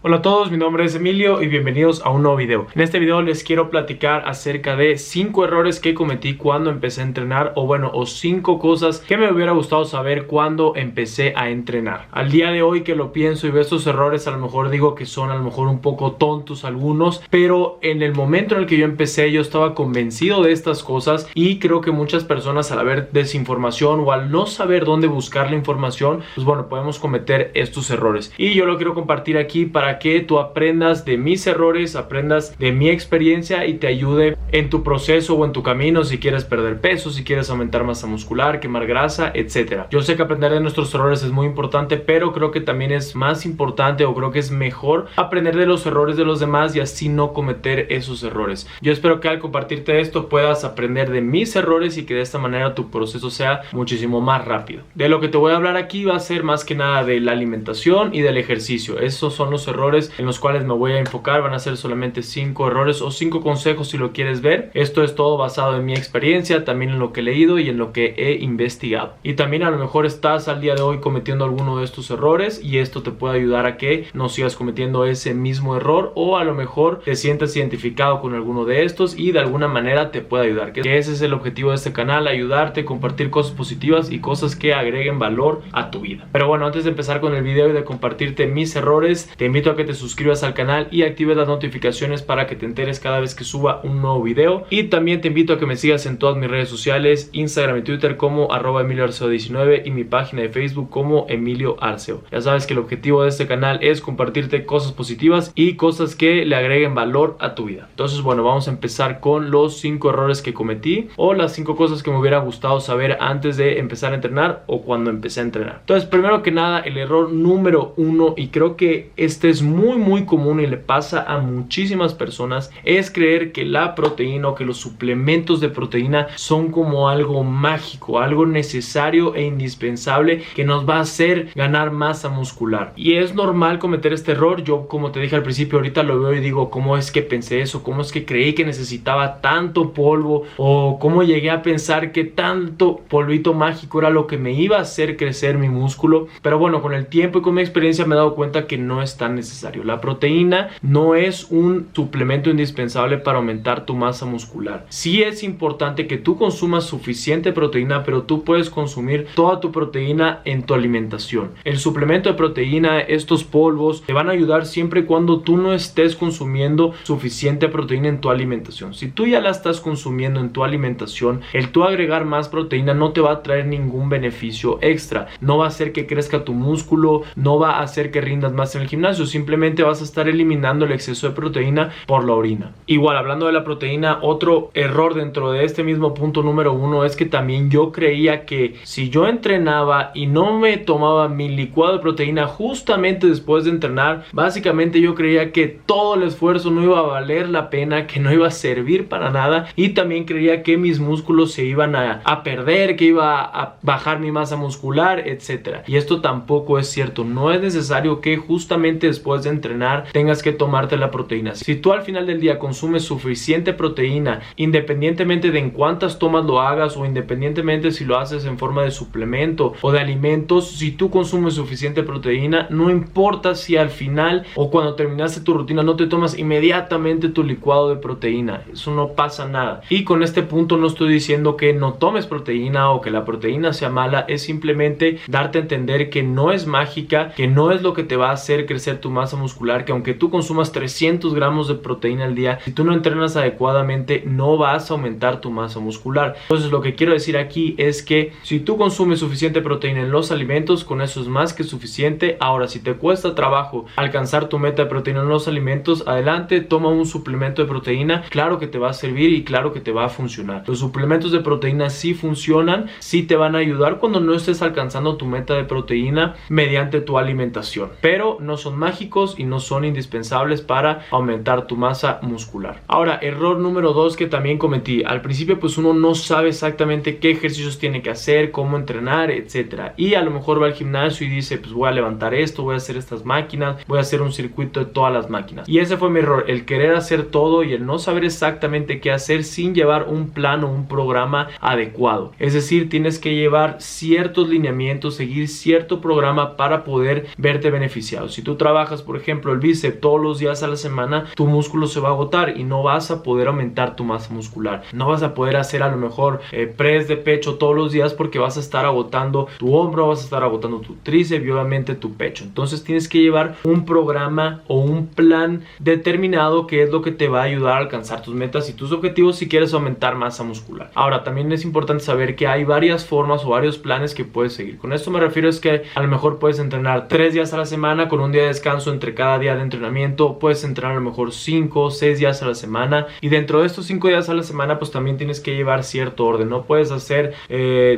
Hola a todos, mi nombre es Emilio y bienvenidos a un nuevo video. En este video les quiero platicar acerca de 5 errores que cometí cuando empecé a entrenar o 5 cosas que me hubiera gustado saber cuando empecé a entrenar. Al día de hoy que lo pienso y veo estos errores, a lo mejor digo que son un poco tontos algunos, pero en el momento en el que yo empecé yo estaba convencido de estas cosas y creo que muchas personas al haber desinformación o al no saber dónde buscar la información, pues podemos cometer estos errores. Y yo lo quiero compartir aquí para que tú aprendas de mis errores, aprendas de mi experiencia y te ayude en tu proceso o en tu camino si quieres perder peso, si quieres aumentar masa muscular, quemar grasa, etcétera. Yo sé que aprender de nuestros errores es muy importante, pero creo que también es más importante o creo que es mejor aprender de los errores de los demás y así no cometer esos errores. Yo espero que al compartirte esto puedas aprender de mis errores y que de esta manera tu proceso sea muchísimo más rápido. De lo que te voy a hablar aquí va a ser más que nada de la alimentación y del ejercicio. Esos son los errores en los cuales me voy a enfocar. Van a ser solamente 5 errores o 5 consejos si lo quieres ver. Esto es todo basado en mi experiencia, también en lo que he leído y en lo que he investigado. Y también a lo mejor estás al día de hoy cometiendo alguno de estos errores y esto te puede ayudar a que no sigas cometiendo ese mismo error, o a lo mejor te sientas identificado con alguno de estos y de alguna manera te puede ayudar. Que ese es el objetivo de este canal, ayudarte, compartir cosas positivas y cosas que agreguen valor a tu vida. Pero bueno, antes de empezar con el video y de compartirte mis errores, te invito a que te suscribas al canal y actives las notificaciones para que te enteres cada vez que suba un nuevo video. Y también te invito a que me sigas en todas mis redes sociales, Instagram y Twitter como @EmilioArceo19 y mi página de Facebook como Emilio Arceo. Ya sabes que el objetivo de este canal es compartirte cosas positivas y cosas que le agreguen valor a tu vida. Entonces vamos a empezar con los 5 errores que cometí o las 5 cosas que me hubiera gustado saber antes de empezar a entrenar o cuando empecé a entrenar. Entonces primero que nada, el error número 1, y creo que este es muy común y le pasa a muchísimas personas, es creer que la proteína o que los suplementos de proteína son como algo mágico, algo necesario e indispensable que nos va a hacer ganar masa muscular. Y es normal cometer este error. Yo, como te dije al principio, ahorita lo veo y digo, ¿cómo es que pensé eso? ¿Cómo es que creí que necesitaba tanto polvo? ¿O cómo llegué a pensar que tanto polvito mágico era lo que me iba a hacer crecer mi músculo? Pero bueno, con el tiempo y con mi experiencia me he dado cuenta que no es tan necesario. La proteína no es un suplemento indispensable para aumentar tu masa muscular. Sí es importante que tú consumas suficiente proteína, pero tú puedes consumir toda tu proteína en tu alimentación. El suplemento de proteína, estos polvos, te van a ayudar siempre y cuando tú no estés consumiendo suficiente proteína en tu alimentación. Si tú ya la estás consumiendo en tu alimentación, el tú agregar más proteína no te va a traer ningún beneficio extra. No va a hacer que crezca tu músculo, no va a hacer que rindas más en el gimnasio. Simplemente vas a estar eliminando el exceso de proteína por la orina. Igual, hablando de la proteína, otro error dentro de este mismo punto número 1 es que también yo creía que si yo entrenaba y no me tomaba mi licuado de proteína justamente después de entrenar, básicamente yo creía que todo el esfuerzo no iba a valer la pena, que no iba a servir para nada, y también creía que mis músculos se iban a perder, que iba a bajar mi masa muscular, etcétera. Y esto tampoco es cierto. No es necesario que justamente después de entrenar tengas que tomarte la proteína. Si tú al final del día consumes suficiente proteína, independientemente de en cuántas tomas lo hagas o independientemente si lo haces en forma de suplemento o de alimentos, si tú consumes suficiente proteína, no importa si al final o cuando terminaste tu rutina no te tomas inmediatamente tu licuado de proteína. Eso no pasa nada. Y con este punto no estoy diciendo que no tomes proteína o que la proteína sea mala, es simplemente darte a entender que no es mágica, que no es lo que te va a hacer crecer tu masa muscular, que aunque tú consumas 300 gramos de proteína al día, si tú no entrenas adecuadamente no vas a aumentar tu masa muscular. Entonces lo que quiero decir aquí es que si tú consumes suficiente proteína en los alimentos, con eso es más que suficiente. Ahora, si te cuesta trabajo alcanzar tu meta de proteína en los alimentos, adelante, toma un suplemento de proteína. Claro que te va a servir y claro que te va a funcionar. Los suplementos de proteína sí funcionan, sí te van a ayudar cuando no estés alcanzando tu meta de proteína mediante tu alimentación, pero no son mágicos y no son indispensables para aumentar tu masa muscular. Ahora, error número 2 que también cometí. Al principio pues uno no sabe exactamente qué ejercicios tiene que hacer, cómo entrenar, etcétera. Y a lo mejor va al gimnasio y dice, pues voy a levantar esto, voy a hacer estas máquinas, voy a hacer un circuito de todas las máquinas. Y ese fue mi error, el querer hacer todo y el no saber exactamente qué hacer sin llevar un plan o un programa adecuado. Es decir, tienes que llevar ciertos lineamientos, seguir cierto programa para poder verte beneficiado. Si tú trabajas trabajas, por ejemplo, el bíceps todos los días a la semana, tu músculo se va a agotar y no vas a poder aumentar tu masa muscular. No vas a poder hacer a lo mejor press de pecho todos los días porque vas a estar agotando tu hombro, vas a estar agotando tu tríceps y obviamente tu pecho. Entonces tienes que llevar un programa o un plan determinado que es lo que te va a ayudar a alcanzar tus metas y tus objetivos si quieres aumentar masa muscular. Ahora, también es importante saber que hay varias formas o varios planes que puedes seguir. Con esto me refiero es que a lo mejor puedes entrenar 3 días a la semana con un día de descanso entre cada día de entrenamiento. Puedes entrenar a lo mejor 5 o 6 días a la semana, y dentro de estos 5 días a la semana pues también tienes que llevar cierto orden. No puedes hacer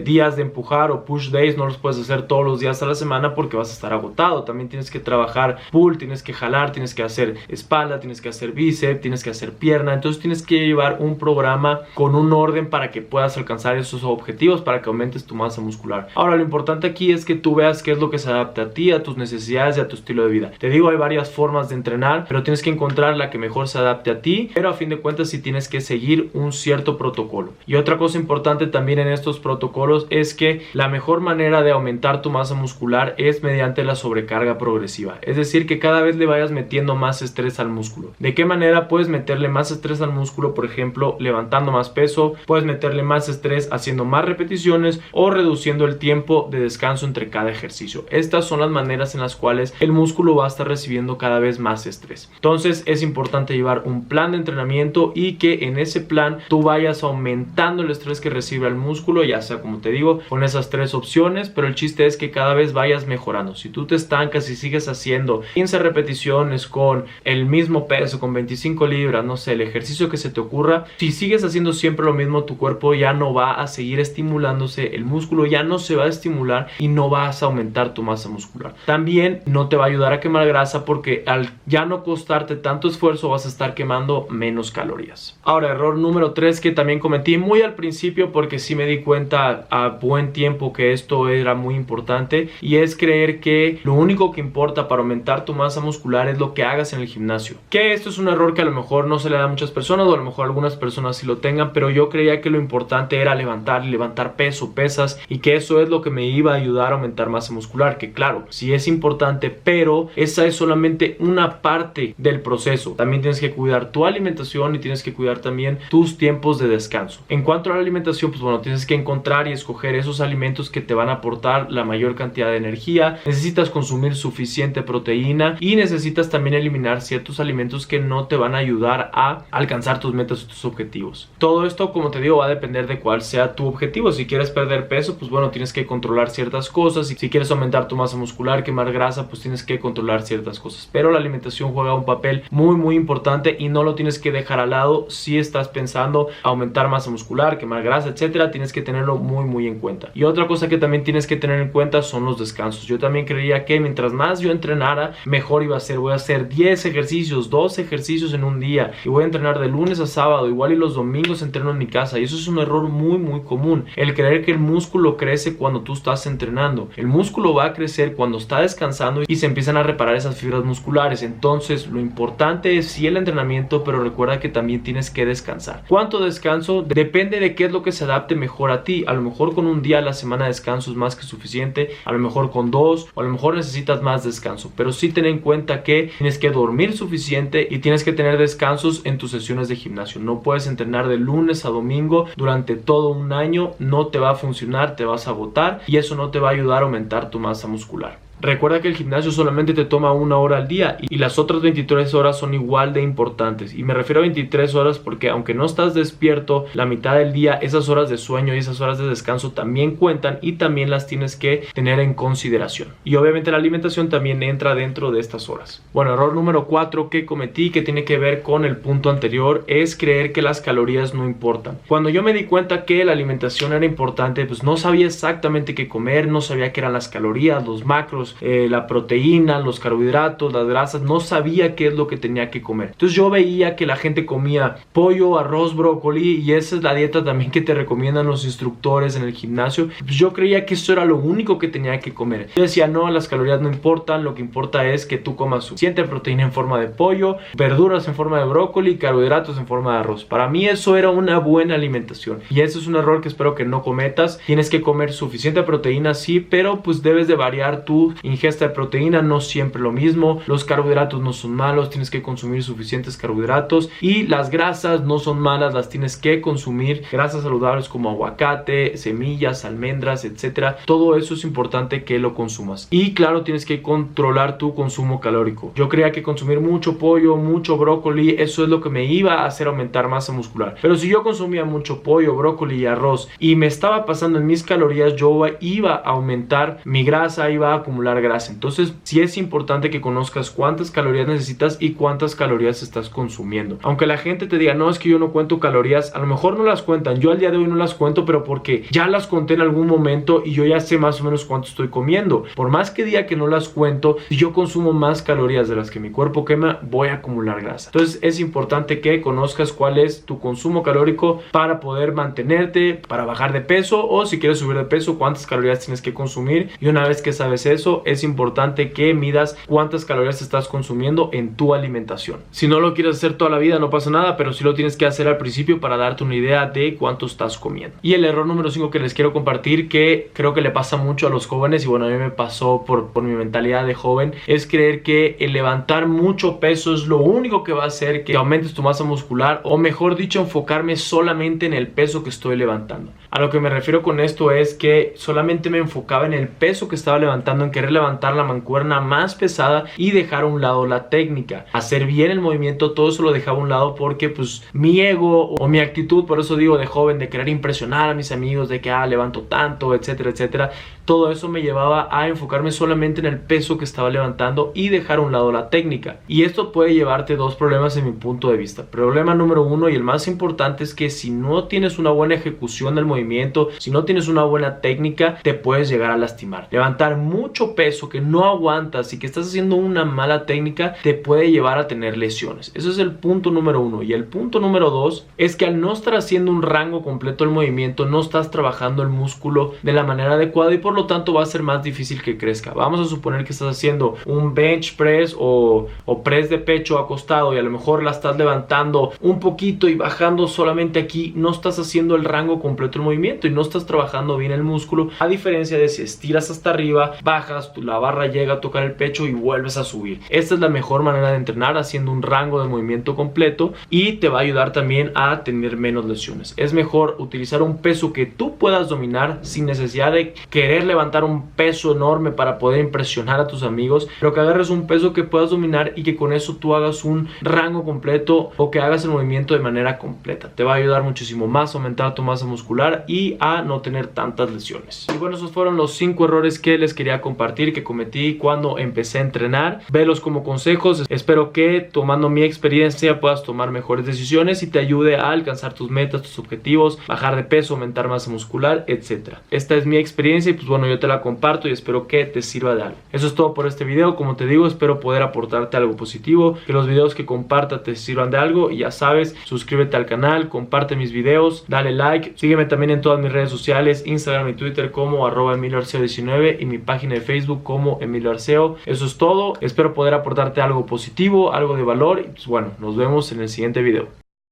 días de empujar o push days, no los puedes hacer todos los días a la semana porque vas a estar agotado. También tienes que trabajar pull, tienes que jalar, tienes que hacer espalda, tienes que hacer bíceps, tienes que hacer pierna. Entonces tienes que llevar un programa con un orden para que puedas alcanzar esos objetivos, para que aumentes tu masa muscular. Ahora, lo importante aquí es que tú veas qué es lo que se adapta a ti, a tus necesidades y a tu estilo de vida. Te digo, hay varias formas de entrenar, pero tienes que encontrar la que mejor se adapte a ti, pero a fin de cuentas sí tienes que seguir un cierto protocolo. Y otra cosa importante también en estos protocolos es que la mejor manera de aumentar tu masa muscular es mediante la sobrecarga progresiva. Es decir, que cada vez le vayas metiendo más estrés al músculo. ¿De qué manera puedes meterle más estrés al músculo? Por ejemplo, levantando más peso, puedes meterle más estrés haciendo más repeticiones o reduciendo el tiempo de descanso entre cada ejercicio. Estas son las maneras en las cuales el músculo va a estar recibiendo cada vez más estrés. Entonces es importante llevar un plan de entrenamiento y que en ese plan tú vayas aumentando el estrés que recibe el músculo, ya sea, como te digo, con esas 3 opciones, pero el chiste es que cada vez vayas mejorando. Si tú te estancas y sigues haciendo 15 repeticiones con el mismo peso, con 25 libras, no sé, el ejercicio que se te ocurra, si sigues haciendo siempre lo mismo, tu cuerpo ya no va a seguir estimulándose, el músculo ya no se va a estimular y no vas a aumentar tu masa muscular. También no te va a ayudar a quemar grasa porque al ya no costarte tanto esfuerzo vas a estar quemando menos calorías. Ahora, error número 3 que también cometí muy al principio, porque sí me di cuenta a buen tiempo que esto era muy importante, y es creer que lo único que importa para aumentar tu masa muscular es lo que hagas en el gimnasio. Que esto es un error que a lo mejor no se le da a muchas personas, o a lo mejor algunas personas sí lo tengan, pero yo creía que lo importante era levantar peso, pesas, y que eso es lo que me iba a ayudar a aumentar masa muscular. Que claro, sí es importante, pero esa es solamente una parte del proceso. También tienes que cuidar tu alimentación y tienes que cuidar también tus tiempos de descanso. En cuanto a la alimentación, pues bueno, tienes que encontrar y escoger esos alimentos que te van a aportar la mayor cantidad de energía. Necesitas consumir suficiente proteína y necesitas también eliminar ciertos alimentos que no te van a ayudar a alcanzar tus metas y tus objetivos. Todo esto, como te digo, va a depender de cuál sea tu objetivo. Si quieres perder peso, pues bueno, tienes que controlar ciertas cosas. Si quieres aumentar tu masa muscular, quemar grasa, pues tienes que controlar ciertas cosas. Pero la alimentación juega un papel muy importante y no lo tienes que dejar al lado. Si estás pensando aumentar masa muscular, quemar grasa, etcétera, tienes que tenerlo muy en cuenta. Y otra cosa que también tienes que tener en cuenta son los descansos. Yo también creía que mientras más yo entrenara, mejor iba a ser. Voy a hacer 10 ejercicios, 12 ejercicios en un día y voy a entrenar de lunes a sábado, igual y los domingos entreno en mi casa. Y eso es un error muy común, el creer que el músculo crece cuando tú estás entrenando. El músculo va a crecer cuando está descansando y se empiezan a reparar esas fibras musculares. Entonces lo importante es sí el entrenamiento, pero recuerda que también tienes que descansar. ¿Cuánto descanso? Depende de qué es lo que se adapte mejor a ti. A lo mejor con un día a la semana de descanso es más que suficiente, a lo mejor con 2, o a lo mejor necesitas más descanso, pero sí ten en cuenta que tienes que dormir suficiente y tienes que tener descansos en tus sesiones de gimnasio. No puedes entrenar de lunes a domingo durante todo un año, no te va a funcionar, te vas a agotar y eso no te va a ayudar a aumentar tu masa muscular. Recuerda que el gimnasio solamente te toma 1 hora al día y las otras 23 horas son igual de importantes. Y me refiero a 23 horas porque aunque no estás despierto la mitad del día, esas horas de sueño y esas horas de descanso también cuentan y también las tienes que tener en consideración. Y obviamente la alimentación también entra dentro de estas horas. Bueno, error número 4 que cometí, que tiene que ver con el punto anterior, es creer que las calorías no importan. Cuando yo me di cuenta que la alimentación era importante, pues no sabía exactamente qué comer, no sabía qué eran las calorías, los macros, la proteína, los carbohidratos, las grasas, no sabía qué es lo que tenía que comer. Entonces yo veía que la gente comía pollo, arroz, brócoli y esa es la dieta también que te recomiendan los instructores en el gimnasio. Pues yo creía que eso era lo único que tenía que comer. Yo decía, no, las calorías no importan, lo que importa es que tú comas suficiente proteína en forma de pollo, verduras en forma de brócoli y carbohidratos en forma de arroz. Para mí eso era una buena alimentación y ese es un error que espero que no cometas. Tienes que comer suficiente proteína, sí, pero pues debes de variar tu ingesta de proteína, no siempre lo mismo. Los carbohidratos no son malos, tienes que consumir suficientes carbohidratos, y las grasas no son malas, las tienes que consumir. Grasas saludables como aguacate, semillas, almendras, etcétera. Todo eso es importante que lo consumas. Y claro, tienes que controlar tu consumo calórico. Yo creía que consumir mucho pollo, mucho brócoli, eso es lo que me iba a hacer aumentar masa muscular. Pero si yo consumía mucho pollo, brócoli y arroz y me estaba pasando en mis calorías, yo iba a aumentar mi grasa, iba a acumular grasa. Entonces sí es importante que conozcas cuántas calorías necesitas y cuántas calorías estás consumiendo. Aunque la gente te diga, no, es que yo no cuento calorías, a lo mejor no las cuentan. Yo al día de hoy no las cuento, pero porque ya las conté en algún momento y yo ya sé más o menos cuánto estoy comiendo. Por más que diga que no las cuento, si yo consumo más calorías de las que mi cuerpo quema, voy a acumular grasa. Entonces es importante que conozcas cuál es tu consumo calórico para poder mantenerte, para bajar de peso, o si quieres subir de peso, cuántas calorías tienes que consumir. Y una vez que sabes eso, es importante que midas cuántas calorías estás consumiendo en tu alimentación. Si no lo quieres hacer toda la vida, no pasa nada, pero sí lo tienes que hacer al principio para darte una idea de cuánto estás comiendo. Y el error número 5 que les quiero compartir, que creo que le pasa mucho a los jóvenes, y bueno, a mí me pasó por mi mentalidad de joven, es creer que el levantar mucho peso es lo único que va a hacer que aumentes tu masa muscular, o mejor dicho, enfocarme solamente en el peso que estoy levantando. A lo que me refiero con esto es que solamente me enfocaba en el peso que estaba levantando, en querer levantar la mancuerna más pesada y dejar a un lado la técnica, hacer bien el movimiento. Todo eso lo dejaba a un lado porque pues mi ego o mi actitud, por eso digo de joven, de querer impresionar a mis amigos, de que levanto tanto, etcétera, etcétera, todo eso me llevaba a enfocarme solamente en el peso que estaba levantando y dejar a un lado la técnica. Y esto puede llevarte dos problemas en mi punto de vista. Problema número 1, y el más importante, es que si no tienes una buena ejecución del movimiento, si no tienes una buena técnica, te puedes llegar a lastimar. Levantar mucho peso que no aguantas y que estás haciendo una mala técnica te puede llevar a tener lesiones. Eso es el punto número 1. Y el punto número 2 es que al no estar haciendo un rango completo del movimiento, no estás trabajando el músculo de la manera adecuada, y por lo tanto va a ser más difícil que crezca. Vamos a suponer que estás haciendo un bench press o press de pecho acostado, y a lo mejor la estás levantando un poquito y bajando solamente aquí. No estás haciendo el rango completo del movimiento y no estás trabajando bien el músculo, a diferencia de si estiras hasta arriba, bajas, la barra llega a tocar el pecho y vuelves a subir. Esta es la mejor manera de entrenar, haciendo un rango de movimiento completo, y te va a ayudar también a tener menos lesiones. Es mejor utilizar un peso que tú puedas dominar sin necesidad de querer levantar un peso enorme para poder impresionar a tus amigos, pero que agarres un peso que puedas dominar y que con eso tú hagas un rango completo, o que hagas el movimiento de manera completa. Te va a ayudar muchísimo más a aumentar tu masa muscular y a no tener tantas lesiones. Y bueno, esos fueron los 5 errores que les quería compartir, que cometí cuando empecé a entrenar. Velos como consejos. Espero que tomando mi experiencia puedas tomar mejores decisiones y te ayude a alcanzar tus metas, tus objetivos, bajar de peso, aumentar masa muscular, etc. Esta es mi experiencia y pues bueno, yo te la comparto y espero que te sirva de algo. Eso es todo por este video. Como te digo, espero poder aportarte algo positivo, que los videos que comparta te sirvan de algo, y ya sabes, suscríbete al canal, comparte mis videos, dale like, sígueme también en todas mis redes sociales, Instagram y Twitter como @EmilioArceo19, y mi página de Facebook como Emilio Arceo. Eso es todo. Espero poder aportarte algo positivo, algo de valor, y pues bueno, nos vemos en el siguiente video.